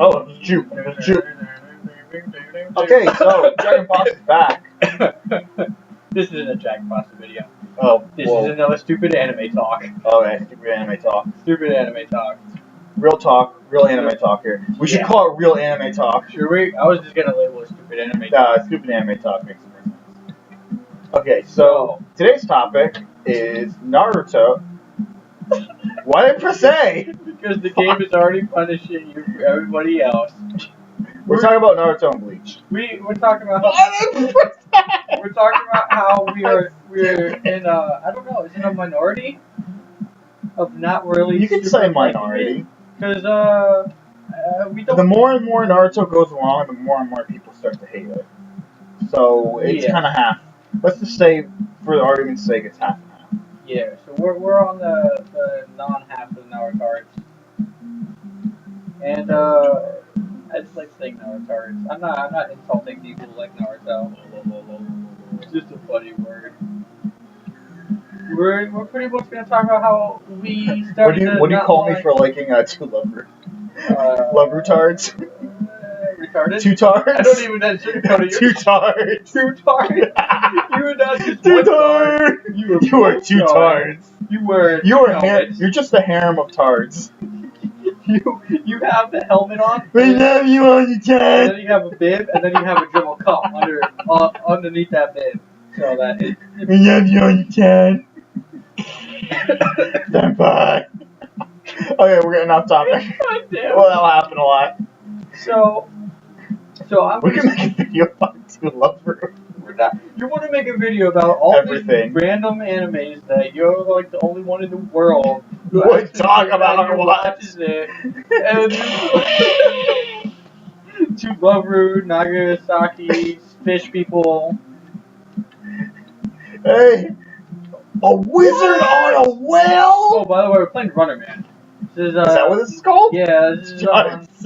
Oh, shoot. Okay, so Dragon Boss is back. This isn't a Dragon Boss video. Oh, This is another stupid anime talk. Okay, stupid anime talk. Stupid anime talk. Real talk, real anime talk here. We should call it real anime talk. Should we? I was just gonna label it stupid anime talk. Nah, stupid anime talk makes more sense. Okay, so today's topic is Naruto. Why did I press A? Because the game is already punishing you for everybody else. We're talking about Naruto and Bleach. We're talking about how we're talking about how we're in I don't know, is it a minority of not really. You can say minority. Because we don't. The more and more Naruto goes along, the more and more people start to hate it. So it's kind of half. Let's just say, for the argument's sake, it's half and half. Yeah. So we're on the non-half of the Narutards, and I just like saying Narutards. I'm not insulting people like Naruto. It's just a funny word. We're pretty much gonna talk about how we started. What do you call me for liking two love retards? Retarded? Two tards? I don't even know. Two tards. Two tards. You were not just two one tards. You were two tards. You're just a harem of tards. You have the helmet on. We love you on your and then you have a bib, and then you have a dribble cup underneath that bib. So that it. We love you on your chan. Bye. Okay, we're getting off topic. God damn. Well, that'll happen a lot. So we can make a video about two love rooms. You want to make a video about all everything, these random animes that you're like the only one in the world who would talk about or watches it, and to Love-Ru, Nagasaki, fish people. Hey, a wizard on a whale! Oh, by the way, we're playing Runner Man. This is that what this is called? Yeah, this is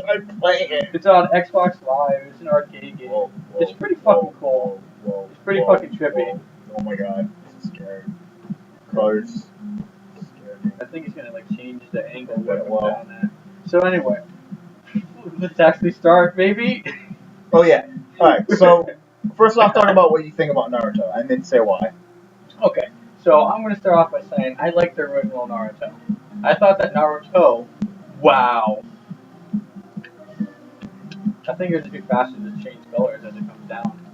I'm playing it. It's on Xbox Live. It's an arcade game. Whoa, it's pretty fucking cool. It's pretty fucking trippy. Oh my god, this is scary. Colors. I think it's gonna like change the angle where it was down there. So anyway, let's actually start, maybe. Oh yeah. All right. So first off, talk about what you think about Naruto, and then say why. Okay. So I'm gonna start off by saying I like the original Naruto. I thought that Naruto, wow. I think it'd just be faster to change colors as it comes down.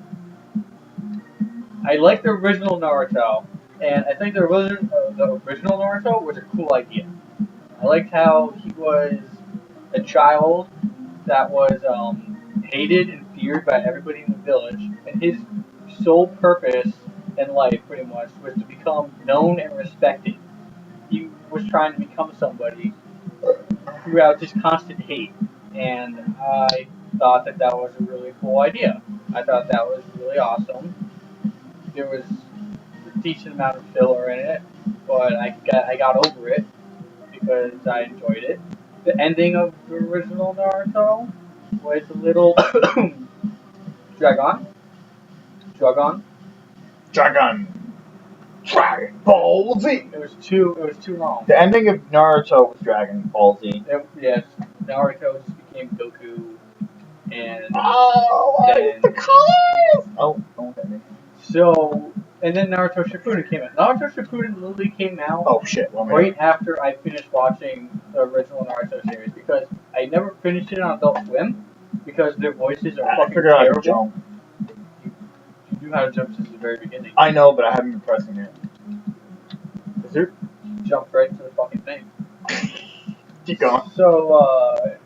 I like the original Naruto, and I think the original Naruto was a cool idea. I liked how he was a child that was hated and feared by everybody in the village, and his sole purpose in life, pretty much, was to become known and respected. He was trying to become somebody throughout just constant hate, and I thought that was a really cool idea. I thought that was really awesome. There was a decent amount of filler in it, but I got over it because I enjoyed it. The ending of the original Naruto was a little Dragon Ball Z. It was too long. The ending of Naruto was Dragon Ball Z. Yes, Naruto just became Goku, and the colors. Oh, don't hit me. So, and then Naruto Shippuden came out. Naruto Shippuden literally came out right after I finished watching the original Naruto series, because I never finished it on Adult Swim because their voices are fucking terrible. You knew how to jump since the very beginning. I know, but I haven't been pressing it. Is there? Jumped right into the fucking thing. Keep going. So,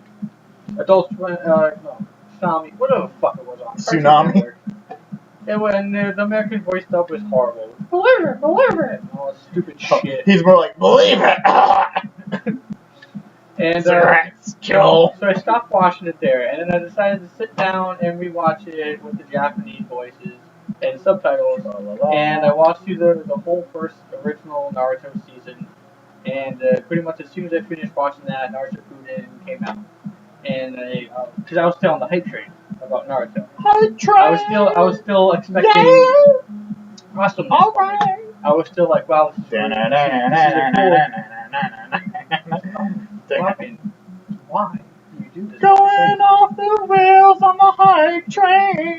Adult Swim, no, Tsunami, whatever the fuck it was on. Tsunami? And the American voice dub was horrible. Believe it! All that stupid shit. He's more like, believe it! And kill. So I stopped watching it there, and then I decided to sit down and rewatch it with the Japanese voices and subtitles. And I watched through the whole first original Naruto season, and pretty much as soon as I finished watching that, Naruto Shippuden came out, and because I was still on the hype train about Naruto. I was still expecting. I was still like, wow, this is really cool. Why? You do this. Going off the rails on the hype train.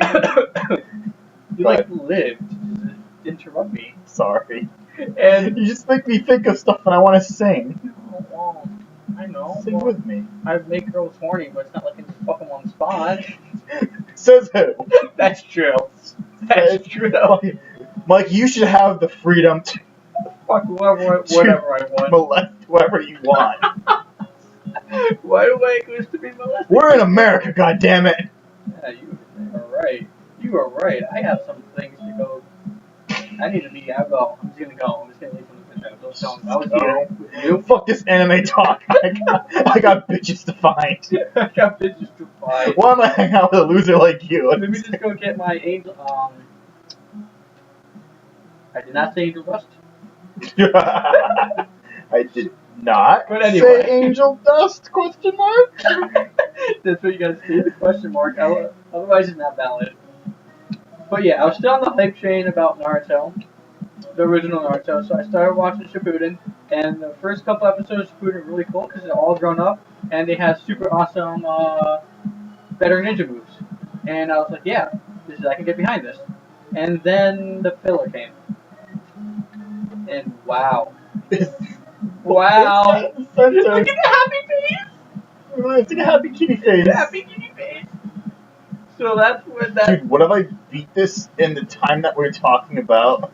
You like lived to interrupt me. Sorry. And You just make me think of stuff and I want to sing. oh, well, I know. Sing Well, with me. I make girls horny, but it's not like I can just fuck them on the spot. Says who? That's true. That's true. Mike, you should have the freedom to Fuck whatever I want. molest whoever you want. Why do I accused to be molested? We're in America, goddammit. Yeah, you are right. You are right. I have some things to go. I need to be. I'll go. I'm just gonna go. I'm just gonna leave from the window. Don't tell me. I was here with you. Fuck this anime talk. I got bitches to find. I got bitches to find. Why am I hanging out with a loser like you? Let me just go get my angel. I did not say angel dust. I did not But anyway. say angel dust, question mark? That's what you gotta say, the question mark. Otherwise, it's not valid. But yeah, I was still on the hype train about Naruto, the original Naruto. So I started watching Shippuden, and the first couple episodes of Shippuden are really cool because they're all grown up and they have super awesome, better ninja moves. And I was like, yeah, I can get behind this. And then the filler came, and wow. Wow! Look at the happy face! It's like a happy kitty face. Happy kitty face! So that's what that. Dude, what if I beat this in the time that we're talking about?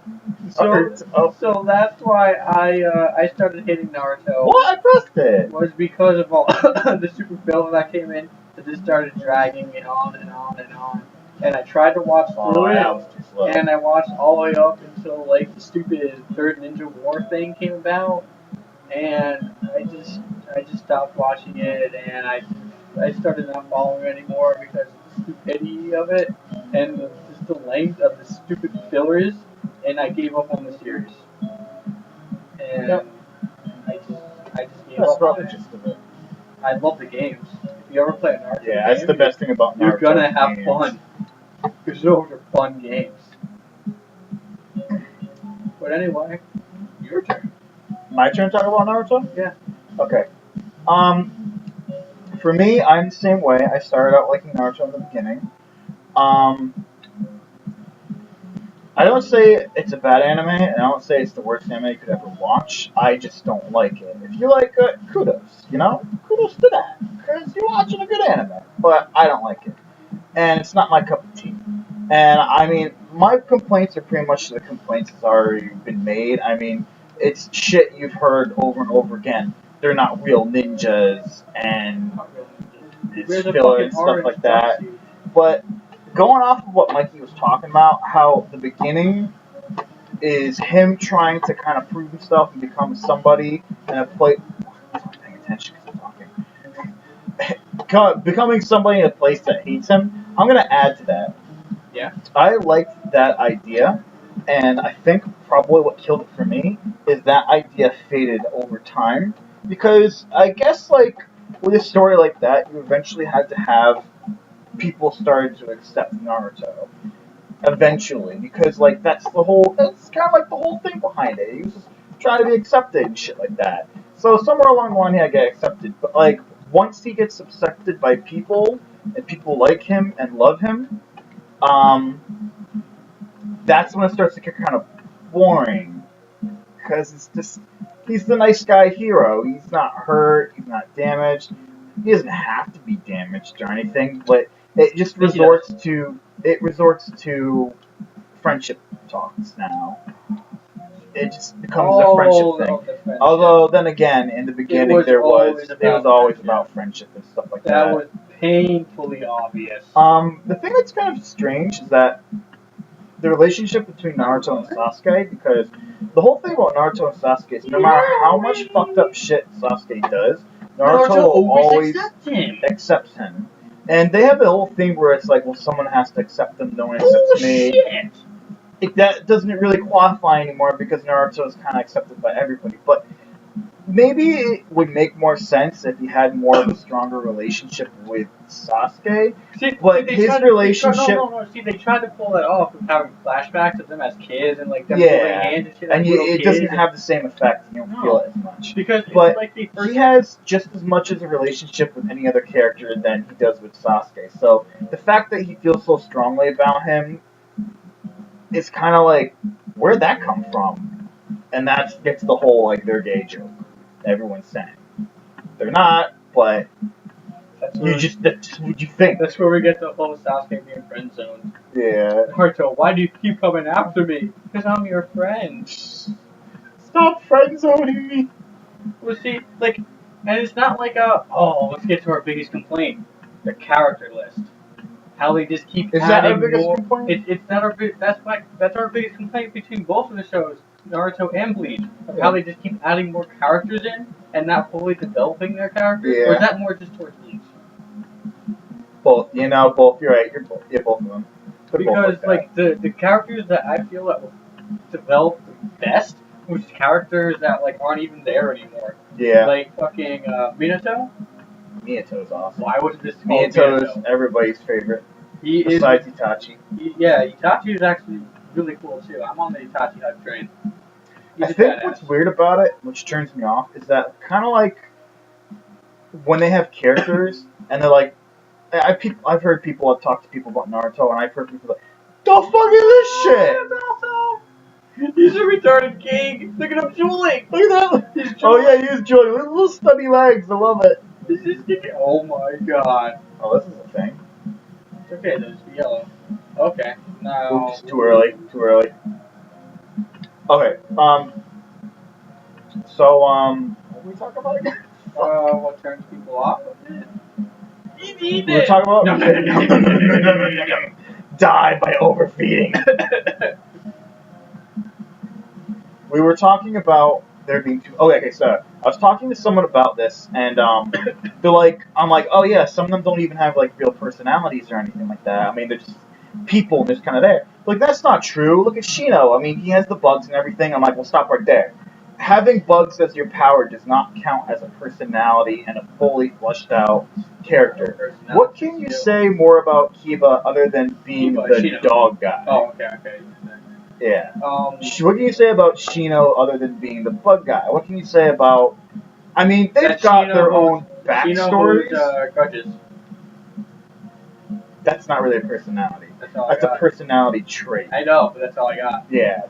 So that's why I started hating Naruto. What? I pressed it. Was because of all the super filler that came in that just started dragging it on and on and on. And I tried to watch through it, and I watched all the way up until like the stupid Third Ninja War thing came about. And I just stopped watching it, and I started not following it anymore because of the stupidity of it and just the length of the stupid fillers, and I gave up on the series. And yep. I just gave up on it. Gist of it. I love the games. If you ever play a Naruto game, that's the best thing about Naruto. You're gonna have fun because those are fun games. But anyway, your turn. My turn to talk about Naruto? Yeah. Okay. For me, I'm the same way. I started out liking Naruto in the beginning. I don't say it's a bad anime, and I don't say it's the worst anime you could ever watch. I just don't like it. If you like it, kudos. Kudos to that, because you're watching a good anime. But I don't like it, and it's not my cup of tea. And I mean, my complaints are pretty much the complaints that's already been made. I mean, it's shit you've heard over and over again. They're not real ninjas, and it's filler and stuff like that. But going off of what Mikey was talking about, how the beginning is him trying to kind of prove himself and become somebody in a place. I'm not paying attention because I'm talking. Becoming somebody in a place that hates him. I'm gonna add to that. Yeah. I liked that idea, and I think probably what killed it for me is that idea faded over time. Because I guess, like, with a story like that, you eventually had to have people started to accept Naruto. Eventually. Because, like, that's kind of like the whole thing behind it. He was just trying to be accepted and shit like that. So somewhere along the line he had to get accepted. But, like, once he gets accepted by people, and people like him and love him, that's when it starts to get kind of boring. Because it's just, he's the nice guy hero. He's not hurt, he's not damaged. He doesn't have to be damaged or anything, but it just resorts to friendship talks now. It just becomes a friendship thing. Although then again, in the beginning it was always about friendship and stuff like that. That was painfully obvious. The thing that's kind of strange is that the relationship between Naruto and Sasuke, because the whole thing about Naruto and Sasuke is no matter how much fucked up shit Sasuke does, Naruto always accepts him. And they have the whole thing where it's like, well, someone has to accept them, no one accepts me. That doesn't really qualify anymore because Naruto is kind of accepted by everybody. But maybe it would make more sense if he had more of a stronger relationship with Sasuke. But his relationship, no. See, they tried to pull that off with having flashbacks of them as kids and like them holding yeah, hands and shit and as little it kids. doesn't have the same effect. You don't No. feel it as much. Because But it's like the first. he has just as much as a relationship with any other character than he does with Sasuke. So the fact that he feels so strongly about him is kind of like, where'd that come from? And that gets the whole like they're gay joke. Everyone's saying they're not, but That's that's what you think. That's where we get the whole Sasuke being friend zoned. Yeah. Naruto, why do you keep coming after me? Because I'm your friend. Stop friend zoning me. Well, see, like, and it's not like let's get to our biggest complaint, the character list. How they just keep Is that our adding biggest more. complaint? It's not our big. That's our biggest complaint between both of the shows, Naruto and Bleach, of how they just keep adding more characters in and not fully developing their characters. Yeah. Or is that more just towards Bleach? Both. Both. You're right. Both of them. They're both Because like the characters that I feel that will develop the best, which is characters that like aren't even there anymore. Yeah. Like fucking Minato. Miyato's awesome. Why was this called Miyato's Minato? everybody's favorite. He is. Besides Itachi. Itachi is actually really cool too. I'm on the Itachi hype train. I think what's weird about it, which turns me off, is that kind of like when they have characters and they're like, I've heard people, I've talked to people about Naruto, and I've heard people like, the fuck is this shit? He's a retarded king. Look at him drooling. Look at that. Oh yeah, he is drooling. Look at little stubby legs. I love it. Oh my god. Oh, this is a thing. It's okay, there's yellow. Okay. Now. Oops, too early. Too early. Okay. So what were we talking about again? What turns people off of it? We were talking about die by overfeeding. We were talking about there being two. Oh, okay. So I was talking to someone about this, and they're like, I'm like, oh yeah, some of them don't even have like real personalities or anything like that. I mean, they're just people and just kind of there. Like that's not true. Look at Shino. I mean, he has the bugs and everything. I'm like, well, stop right there. Having bugs as your power does not count as a personality and a fully fleshed out character. What can you say more about Kiba other than being the Shino. dog guy? Oh, okay. Yeah. What can you say about Shino other than being the bug guy? What can you say about? I mean, they've got their own backstories. Grudges. That's not really a personality. That's a personality trait. I know, but that's all I got. Yeah.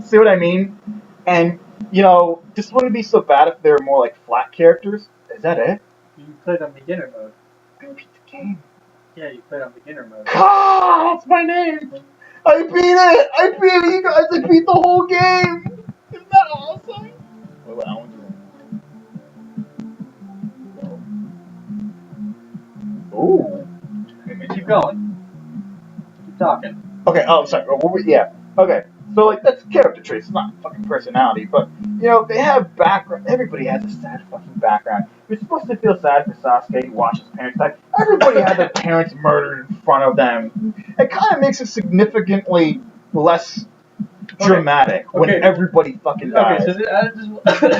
See what I mean? And this wouldn't be so bad if they were more like flat characters. Is that it? You played on beginner mode. I beat the game. Yeah, you played on beginner mode. Ah, that's my name. I beat it. I beat it, you guys. I beat the whole game. Isn't that awesome? What I want to. Ooh. Keep going. Keep talking. Okay. Oh, sorry. Yeah. Okay. So like that's character traits, it's not fucking personality. But they have background. Everybody has a sad fucking background. You're supposed to feel sad for Sasuke who watched his parents die. Everybody had their parents murdered in front of them. It kind of makes it significantly less dramatic when everybody fucking dies. Okay, so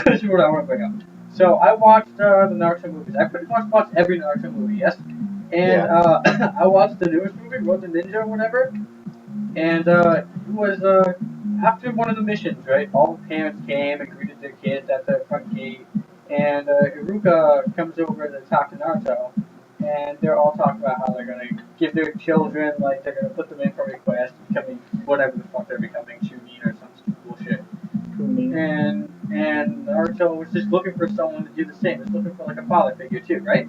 this is what I want to bring up. So I watched the Naruto movies. I pretty much watched every Naruto movie, yes. And I watched the newest movie, Road to Ninja or whatever. And it was after one of the missions, right? All the parents came and greeted their kids at the front gate. And Iruka comes over to talk to Naruto. And they're all talking about how they're going to give their children, like, they're going to put them in for request, becoming whatever the fuck they're becoming, Chunin or some stupid bullshit. And Naruto was just looking for someone to do the same. He's looking for, like, a father figure, too, right?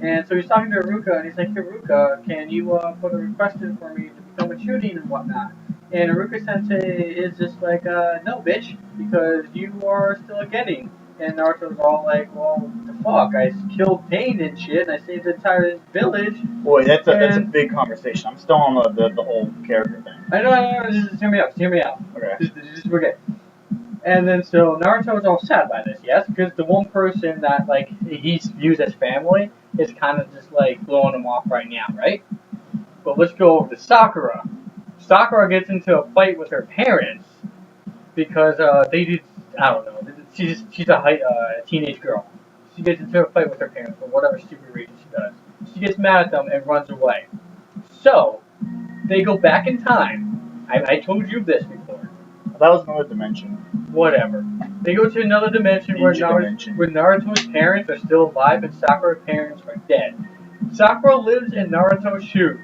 And so he's talking to Iruka, and he's like, hey, Iruka, can you put a request in for me to become a Chunin and whatnot? And Iruka Sensei is just like, no, bitch, because you are still a Genin. And Naruto's all like, well, the fuck, I killed Pain and shit, and I saved the entire village. Boy, that's a big conversation. I'm still on the whole character thing. I know, just hear me out. Okay. Just forget. And then so Naruto's all sad by this, yes? Because the one person that, like, he views as family is kind of just, like, blowing him off right now, right? But let's go over to Sakura. Sakura gets into a fight with her parents because they did, I don't know, she's a teenage girl. She gets into a fight with her parents for whatever stupid reason she does. She gets mad at them and runs away. So they go back in time. I told you this before. That was another dimension. Whatever. They go to another dimension where Naruto's parents are still alive and Sakura's parents are dead. Sakura lives in Naruto's shoes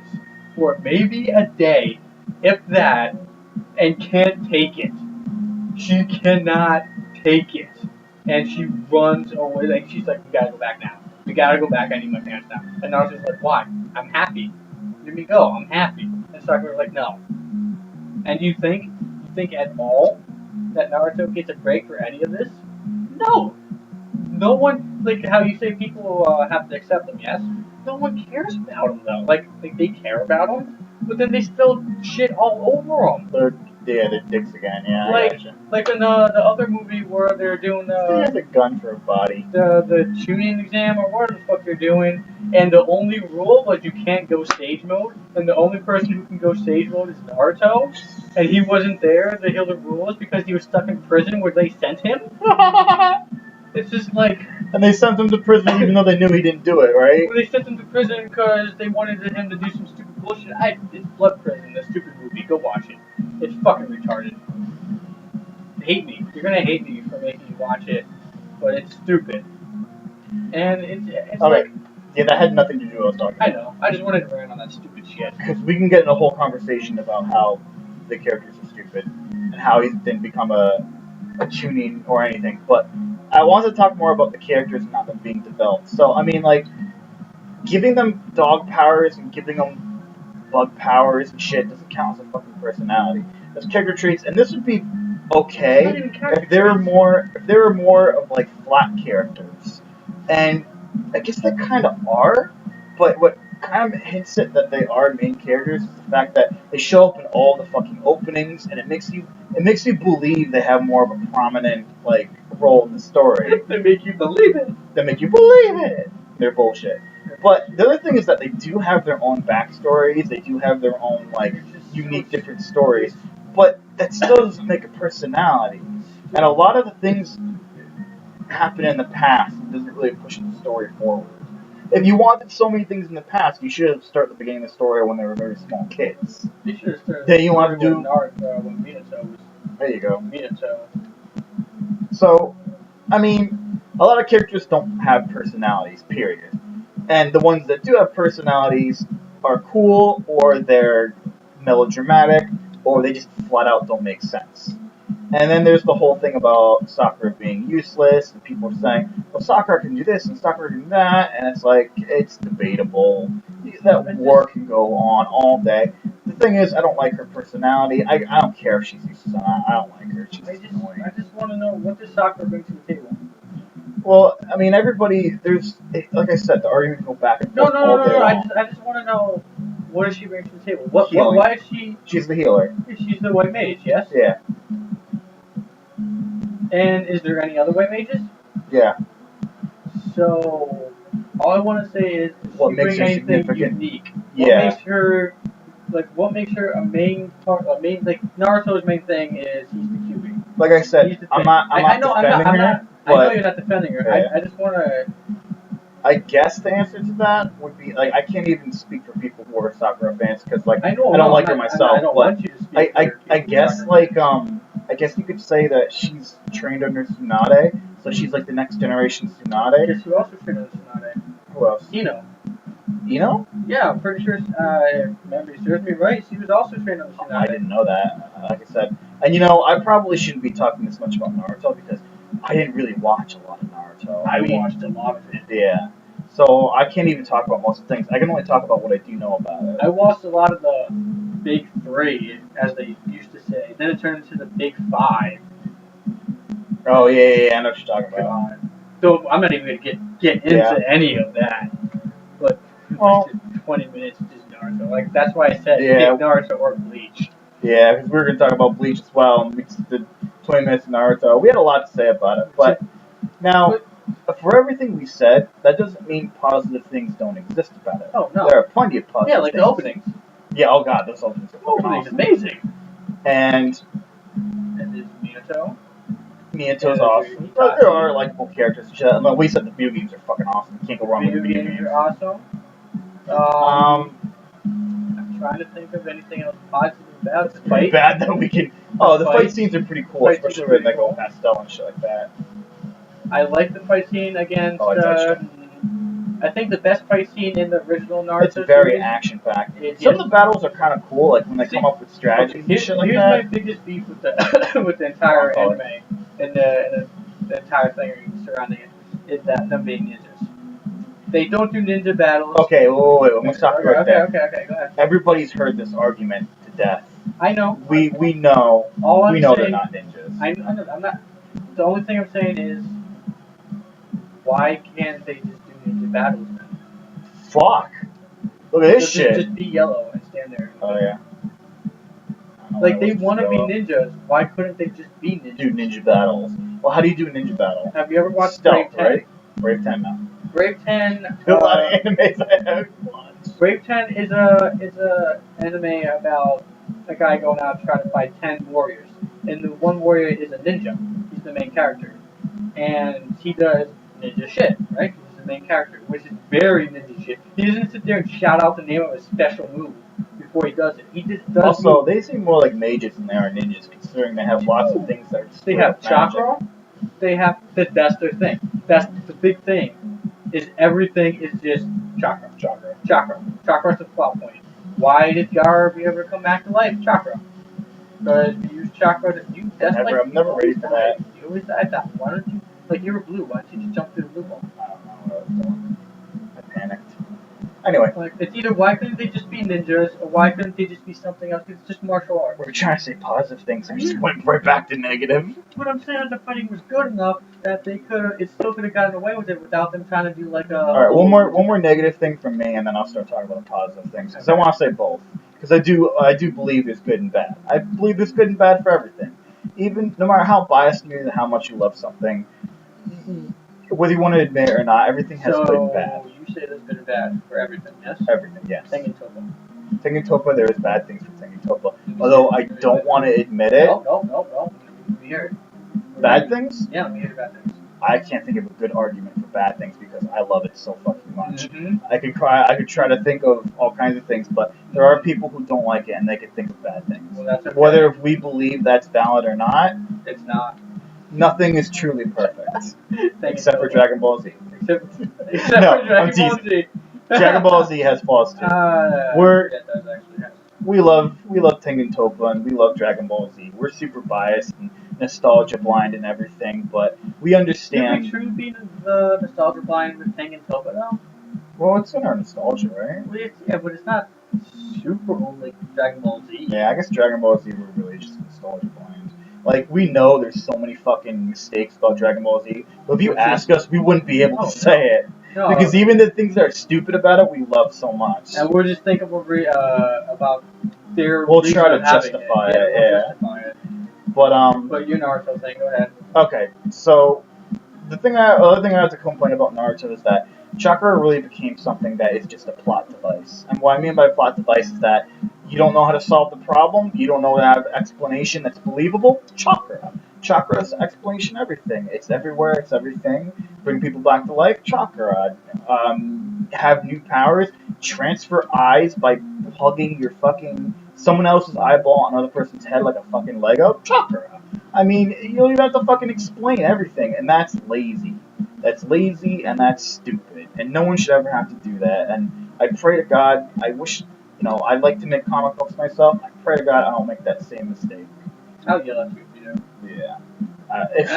for maybe a day, if that, and can't take it. She cannot take it. And she runs away. Like, she's like, we gotta go back now. We gotta go back. I need my parents now. And Naruto's like, why? I'm happy. Let me go. I'm happy. And Sakura's like, no. And you think at all that Naruto gets a break for any of this? No. No one, like how you say people have to accept them, yes? No one cares about him though. Like they care about him, but then they still shit all over him. They're dicks again, yeah. Like in the other movie where they're doing he has a gun for a body. The tuning exam or whatever the fuck they're doing, and the only rule was you can't go stage mode, and the only person who can go stage mode is Naruto, and he wasn't there to hear the rules because he was stuck in prison where they sent him. It's just like... And they sent him to prison even though they knew he didn't do it, right? Well, they sent him to prison because they wanted him to do some stupid bullshit. It's Blood Prison, the stupid movie. Go watch it. It's fucking retarded. Hate me. You're gonna hate me for making you watch it, but it's stupid. And it's like... Yeah, that had nothing to do with what I was talking about. I know. I just wanted to rant on that stupid shit. Because we can get in a whole conversation about how the characters are stupid and how he didn't become a tuning or anything, but I wanted to talk more about the characters and not them being developed. So, I mean, like, giving them dog powers and giving them bug powers and shit doesn't count as a fucking personality. As character traits, and this would be okay if there were more of, like, flat characters. And I guess they kind of are, but what kind of hints at that they are main characters is the fact that they show up in all the fucking openings, and it makes you believe they have more of a prominent like role in the story. They make you believe it. They make you believe it. They're bullshit. But the other thing is that they do have their own backstories. They do have their own like unique, different stories. But that still doesn't make a personality. And a lot of the things happen in the past. It doesn't really push the story forward. If you wanted so many things in the past, you should have started at the beginning of the story when they were very small kids. You should have started. Then you want to do when Minato was. There you go. Minato. So, I mean, a lot of characters don't have personalities. Period. And the ones that do have personalities are cool, or they're melodramatic, or they just flat out don't make sense. And then there's the whole thing about Sakura being useless, and people are saying, well, Sakura can do this, and Sakura can do that, and it's like, it's debatable. That war can go on all day. The thing is, I don't like her personality. I don't care if she's useless or not. I don't like her. She's annoying. I just want to know, what does Sakura bring to the table? Well, I mean, everybody, like I said, the argument can go back and forth all day long. I just want to know, what does she bring to the table? Why is she... She's the healer. She's the white mage, yes? Yeah. And is there any other white mages? Yeah. So, all I want to say is, what she makes bring her anything significant? Unique? Yeah. What makes her a main part? Like Naruto's main thing is he's the QB. Like I said, I'm not defending her. I know you're not defending her. Yeah. I just want to. I guess the answer to that would be like I can't even speak for people who are Sakura fans because like I don't like her myself. I don't want you to speak. I guess like I guess you could say that she's trained under Tsunade, so she's like the next generation Tsunade. Guess who also trained under Tsunade? Who else? Ino. Ino? Yeah, I'm pretty sure. If memory serves me right, she was also trained under Tsunade. I didn't know that. Like I said, and I probably shouldn't be talking this much about Naruto because I didn't really watch a lot of Naruto. I watched a lot of it. Yeah. So I can't even talk about most of the things. I can only talk about what I do know about it. I watched a lot of the big three, as they used to say. Then it turned into the big five. Oh yeah, I know what you're talking about. God. So I'm not even gonna get into any of that. But 20 minutes is just Naruto. Like that's why I said pick Naruto or Bleach. Yeah, because we were gonna talk about Bleach as well, and we just did 20 minutes of Naruto. We had a lot to say about it, but now. For everything we said, that doesn't mean positive things don't exist about it. Oh, no. There are plenty of positive things. The openings. Yeah, oh god, those openings are fucking awesome. Amazing. And is Minato? Miyato's awesome. But there are likable characters. Like we said, the video games are fucking awesome. You can't go wrong with Video video games games. are awesome. I'm trying to think of anything else positive about the fight. Bad that we can. Oh, the fight scenes are pretty cool, especially when they go pastel and shit like that. I like the fight scene against. I think the best fight scene in the original Naruto. It's very action packed. Some of the battles are kind of cool, like when they come up with strategies and shit like that. Here's my biggest beef with the with the entire anime and the entire thing surrounding it is that them being ninjas. They don't do ninja battles. Okay, wait. Let's talk about that. Okay, go ahead. Everybody's heard this argument to death. I know. We know. We know they're not ninjas. I know. I'm not. The only thing I'm saying is, why can't they just do ninja battles then? Fuck. Look at this shit. Just be yellow and stand there. Oh yeah. Like they want to be ninjas. Why couldn't they just be ninjas? Do ninja battles. Well, how do you do a ninja battle? Have you ever watched Stealth, Brave 10? Right? Brave 10 now. Brave 10. A lot of animes I have watched. Brave 10 is a anime about a guy going out to try to fight 10 warriors, and the one warrior is a ninja. He's the main character, and he does ninja shit, right? He's the main character, which is very ninja shit. He doesn't sit there and shout out the name of a special move before he does it. He just does. Also, they seem more like mages than they are ninjas, considering they have lots of things that are. They have chakra. They have that's their thing. That's the big thing. Is everything is just chakra. Chakra is the plot point. Why did Garb ever come back to life? Chakra. Because you use chakra to you. That's I'm never ready for that. You always died that. Why don't you? Like you were blue. Why don't you just jump through the blue ball? I don't know what I was doing. I panicked. Anyway. Like, it's either why couldn't they just be ninjas, or why couldn't they just be something else? It's just martial arts. We're trying to say positive things, and we just went right back to negative. But I'm saying the fighting was good enough that they it still could have gotten away with it without them trying to do like a. All right, one more negative thing from me, and then I'll start talking about the positive things, because I want to say both. Because I do believe there's good and bad. I believe there's good and bad for everything. Even no matter how biased you are, how much you love something, whether you want to admit it or not, everything has good and bad. So you say there's good and bad for everything, yes? Everything, yes. Tengen Toppa, there is bad things for Tengen Toppa. Although I don't want to admit it. No. Let me hear it. Bad things? Yeah, let me hear bad things. I can't think of a good argument for bad things because I love it so fucking much. Mm-hmm. I could try to think of all kinds of things, but there are people who don't like it and they can think of bad things. Well, that's okay. Whether if we believe that's valid or not, it's not. Nothing is truly perfect. Except for Dragon Ball Z. Except No, for Dragon Ball Z. Dragon Ball Z has flaws too. We love Tengen Toppa and we love Dragon Ball Z. We're super biased and nostalgia blind and everything, but we understand. Is it true being the nostalgia blind with Tengen Toppa though? Well, it's in our nostalgia, right? Well, but it's not super old like Dragon Ball Z. Yeah, I guess Dragon Ball Z we're really just nostalgia blind. Like, we know there's so many fucking mistakes about Dragon Ball Z, but if you ask us, we wouldn't be able to say it. No. Because even the things that are stupid about it, we love so much. And we're just thinking about their. We'll try to justify it. Yeah. Justify it. But your Naruto thing, go ahead. Okay, so the other thing I have to complain about Naruto is that chakra really became something that is just a plot device. And what I mean by plot device is that you don't know how to solve the problem, you don't know how to have an explanation that's believable. Chakra. Chakra's explanation everything. It's everywhere, it's everything. Bring people back to life. Chakra. Have new powers. Transfer eyes by plugging your someone else's eyeball on another person's head like a fucking Lego. Chakra. I mean, you don't even have to fucking explain everything, and that's lazy. That's lazy and that's stupid. And no one should ever have to do that. And I pray to God, I wish, I'd like to make comic books myself. I pray to God I don't make that same mistake. I'll yell at you if you do. Yeah. If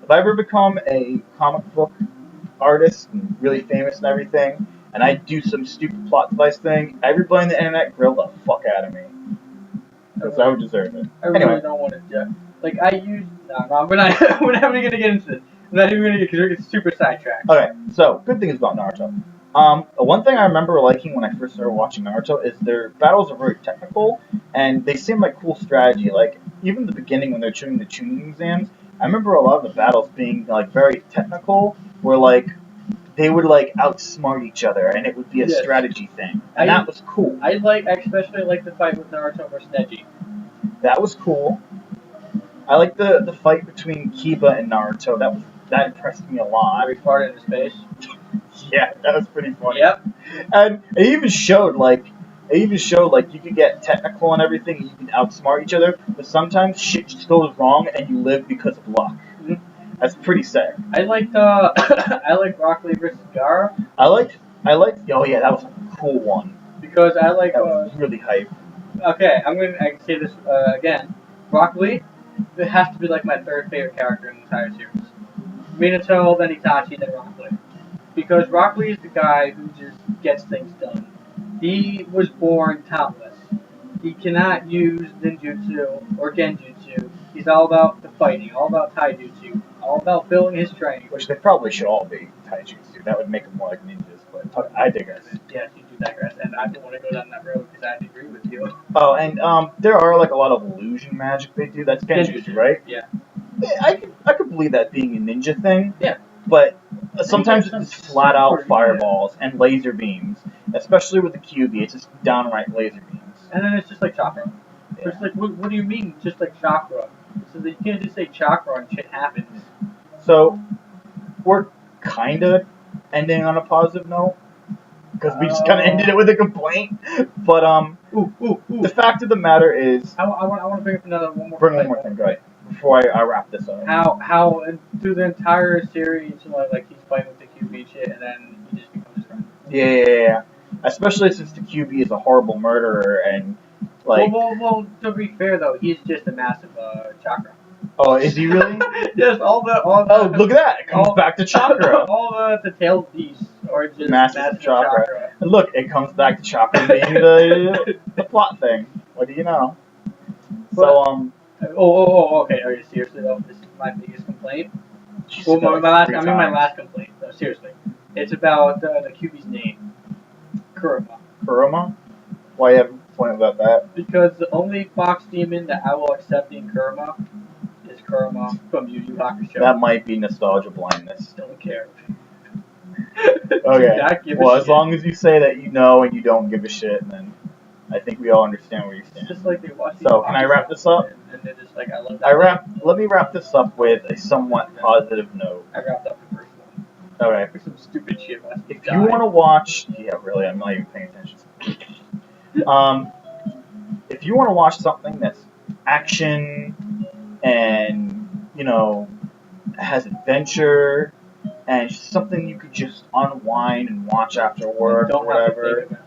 I ever become a comic book artist and really famous and everything, and I do some stupid plot device thing, everybody on the internet grill the fuck out of me. Because I would deserve it. I really don't want to do. Like, we're not even going to get into this. I'm not even going to get, because we're getting super sidetracked. Okay, so, good things about Naruto. One thing I remember liking when I first started watching Naruto is their battles are very technical, and they seem like cool strategy. Like, even the beginning when they're doing the tuning exams, I remember a lot of the battles being, like, very technical, where, like, they would, like, outsmart each other, and it would be a strategy thing. And that was cool. I especially like the fight with Naruto versus Neji. That was cool. I like the fight between Kiba and Naruto. That impressed me a lot. Where he farted in his face. Yeah, that was pretty funny. Yep. And it even showed like you could get technical and everything, and you can outsmart each other, but sometimes shit just goes wrong and you live because of luck. Mhm. That's pretty sick. I liked I like Rock Lee versus Gara I liked oh yeah, that was a cool one. because I like That was really hype. okay, I can say this again. Rock Lee, it has to be like my third favorite character in the entire series. Minato, then Itachi, then Rock Lee. Because Rock Lee is the guy who just gets things done. He was born talentless. He cannot use ninjutsu or genjutsu. He's all about the fighting, all about taijutsu, all about building his strength. Which they probably should all be taijutsu. That would make them more like ninjas, but I digress. Yes, you do digress, and I don't want to go down that road because I agree with you. Oh, and there are like a lot of illusion magic they do. That's genjutsu, right? Yeah. I could believe that being a ninja thing. Yeah. But sometimes it's just flat out Super, fireballs and laser beams, especially with the QB. It's just downright laser beams. And then it's just like chakra. Yeah. It's like, what do you mean, just like chakra? So that you can't just say chakra and shit happens. So we're kind of ending on a positive note because we just kind of ended it with a complaint. But the fact of the matter is, I want to bring up one more thing. Go ahead. Before I wrap this up. How through the entire series, like he's fighting with the QB shit, and then he just becomes his friend. Yeah. Especially since the QB is a horrible murderer and like. Well, to be fair though, he's just a massive chakra. Oh, is he really? Yes, all the. Oh, look at that! It comes back to chakra. All the tailed beasts are just massive chakra. And look, it comes back to chakra being the plot thing. What do you know? So okay. Are you seriously though? This is my biggest complaint. Well, my last complaint. No, seriously. It's about the QB's name, Kurama. Kurama? Why you have a point about that? Because the only fox demon that I will accept in Kurama is Kurama from Yu Yu Hakusho. That might be nostalgia blindness. Don't care. Okay. Well, as long as you say that you know and you don't give a shit, then I think we all understand where you stand. It's just like they watch. So, can I wrap this up? And they're just like, I love that. Let me wrap this up with a somewhat positive note. I wrapped up the first one. Alright. For some stupid shit. If you want to watch, yeah, really, I'm not even paying attention. If you want to watch something that's action and has adventure and something you could just unwind and watch after work or whatever,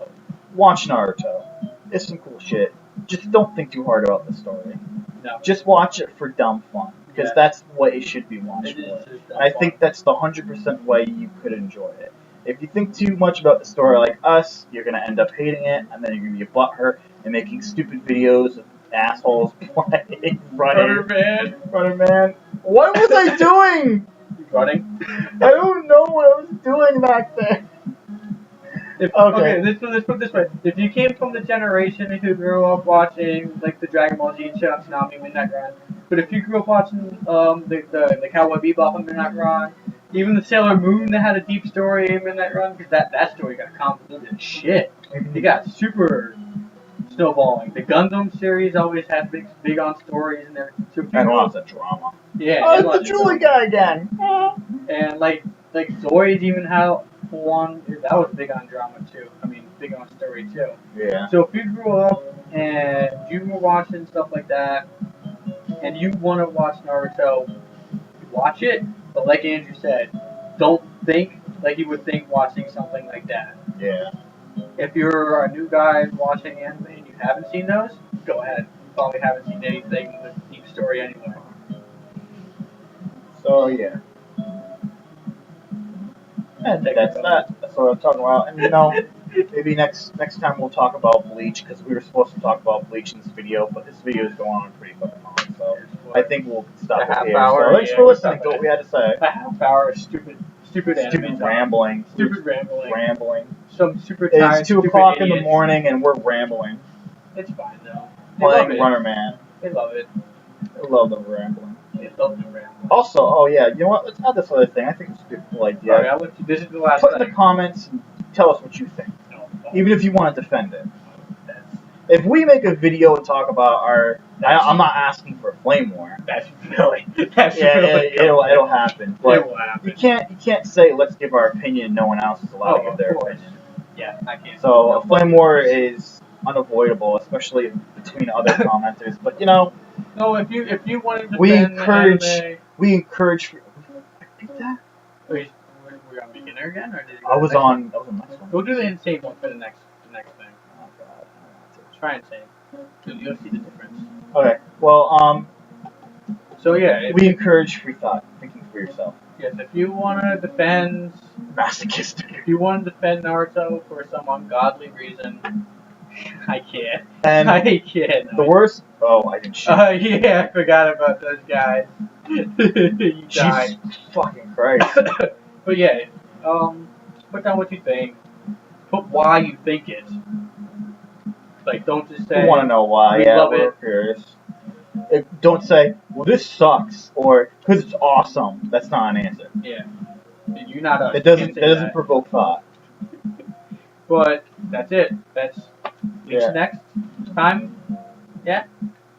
watch Naruto. It's some cool shit. Just don't think too hard about the story. No. Just watch it for dumb fun, because that's what it should be watched for. And I think that's the 100% way you could enjoy it. If you think too much about the story like us, you're going to end up hating it, and then you're going to be butthurt and making stupid videos of assholes playing Runner Man. What was I doing? Running? I don't know what I was doing back then. Let's put it this way. If you came from the generation who grew up watching like the Dragon Ball Z show, Tsunami, Midnight Run, but if you grew up watching the Cowboy Bebop and Midnight Run, even the Sailor Moon that had a deep story in Midnight Run, because that story got convoluted as shit. It got super snowballing. The Gundam series always had big on stories and everything. And lots of drama. Yeah. Oh, it's the Julie guy again. And like Zoids even had one that was big on drama too. I mean, big on story too. Yeah. So if you grew up and you were watching stuff like that, and you want to watch Naruto, watch it. But like Andrew said, don't think like you would think watching something like that. Yeah. If you're a new guy watching anime and you haven't seen those, go ahead. You probably haven't seen anything with a deep story anyway. So yeah. And that's that. That's what I'm talking about. And maybe next time we'll talk about Bleach, because we were supposed to talk about Bleach in this video, but this video is going on pretty fucking long, so I think we'll stop it here. So thanks for listening to what we had to say. A half hour of stupid rambling. Stupid rambling. Rambling. Some super tired. It's 2 o'clock in the morning and we're rambling. It's fine though. Playing Runner Man. They love it. They love the rambling. They love the rambling. Also, oh yeah, you know what? Let's add this other thing. I think it's a cool idea. Alright, I'll let you. This is the last Put in the comments and tell us what you think. Even if you want to defend it. If we make a video and talk about our I'm not asking for a flame war. That's really. That's Yeah, really. it'll happen. But It will happen. you can't say let's give our opinion and no one else is allowed to Oh, give their of course. opinion. Yeah, I can't. So No, a flame war is unavoidable, especially between other commenters. But No, if you want to we defend encourage anime, we encourage. Repeat that? wait, we're on beginner again, or did you go I to was the next on. I was on the next one. We'll do the insane one for the next thing. Oh god, I don't want to. Try insane. You'll see the difference. Okay. Well, So yeah, we encourage free thought, thinking for yourself. yes, if you want to defend, Masochistic. if you want to defend Naruto for some ungodly reason, I can't. And I can't. the worst. Oh, I didn't shoot. Yeah, I forgot about those guys. You died. Jesus fucking Christ. But yeah, put down what you think. Put why you think it. Like, don't just say. You want to know why? we Yeah, love we're it. curious. Don't say, well, this sucks, or because it's awesome. That's not an answer. Yeah. You're not us. It You doesn't. can't It say doesn't that. provoke thought. But that's it. That's Yeah. next time. Yeah.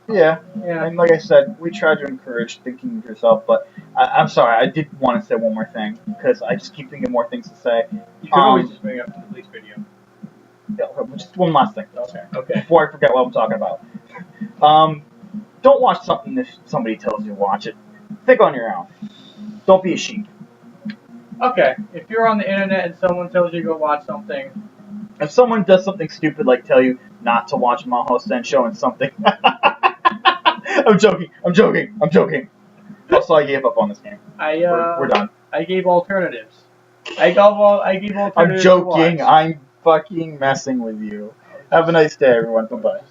Yeah. Yeah. And like I said, we try to encourage thinking of yourself. But I'm sorry, I did want to say one more thing because I just keep thinking of more things to say. You can always just bring up the police video. Yeah, just one last thing. Okay. Okay. Before I forget what I'm talking about. Don't watch something if somebody tells you to watch it. Think on your own. Don't be a sheep. Okay. If you're on the internet and someone tells you to go watch something, If someone does something stupid like tell you not to watch Maho Sensho and something, I'm joking. Also, I gave up on this game. We're done. I gave alternatives. I gave alternatives. I'm joking. I'm fucking messing with you. Have a nice day, everyone. Bye bye.